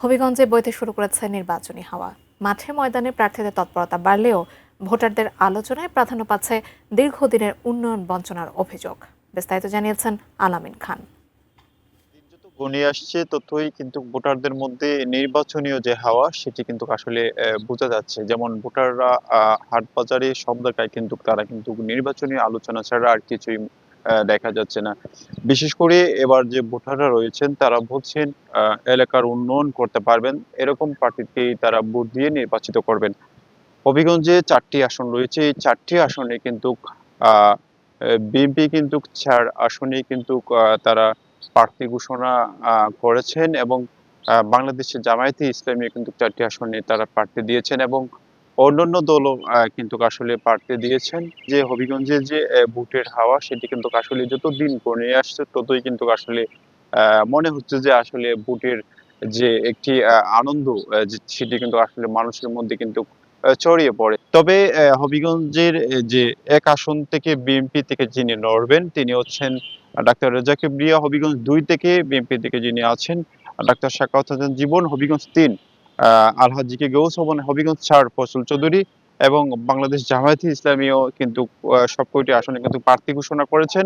হবিগঞ্জে বইতে শুরু করেছে নির্বাচনী হাওয়া। মাঠে ময়দানে প্রার্থীদের তৎপরতা বাড়লেও ভোটারদের আলোচনায় প্রাধান্য পাচ্ছে দীর্ঘদিনের উন্নয়ন বঞ্চনার অভিযোগ। বিস্তারিত জানিয়েছেন আলামিন খান। দিন যত ঘনিয়ে আসছে ততই কিন্তু ভোটারদের মধ্যে নির্বাচনীয় যে হাওয়া সেটি কিন্তু আসলে বোঝা যাচ্ছে। যেমন ভোটাররা হাট বাজারে সব জায়গায় কিন্তু তারা কিন্তু নির্বাচনী আলোচনা ছাড়া আর কিছুই দেখা যাচ্ছে না। বিশেষ করে এবার যে ভোটাররা রয়েছেন তারা বলছেন এলাকার উন্নয়ন করতে পারবেন এরকম প্রার্থীকেই তারা ভোট দিয়ে নির্বাচিত করবেন। হবিগঞ্জে ৪টি আসন রয়েছে। এই ৪টি আসনে কিন্তু আ বিএনপি কিন্তু ৪ আসনেই কিন্তু তারা প্রার্থী ঘোষণা করেছেন এবং বাংলাদেশের জামায়াতে ইসলামী কিন্তু ৪টি আসনে তারা প্রার্থী দিয়েছেন এবং অন্যান্য দলও কিন্তু আসলে প্রার্থী দিয়েছেন। যে হবিগঞ্জের যে ভোটের হাওয়া সেটি কিন্তু আসলে যত দিন ঘনিয়ে আসছে ততই কিন্তু আসলে আ মনে হচ্ছে যে আসলে ভোটের যে একটি আনন্দ সেটি কিন্তু আসলে মানুষের মধ্যে কিন্তু ছড়িয়ে পড়ে। তবে হবিগঞ্জের যে এক আসন থেকে বিএনপি থেকে যিনি লড়বেন তিনি হচ্ছেন ডাক্তার রেজা কিবরিয়া। হবিগঞ্জ ২ থেকে বিএনপি থেকে যিনি আছেন ডাক্তার সাখাওয়াত হোসেন জীবন। হবিগঞ্জ ৩ আলহাজি কে গৌস ভবন। হবিগঞ্জ ৪ ফয়সল চৌধুরী এবং বাংলাদেশ জামায়াতে ইসলামীও কিন্তু সবকয়টি আসনে কিন্তু প্রার্থী ঘোষণা করেছেন।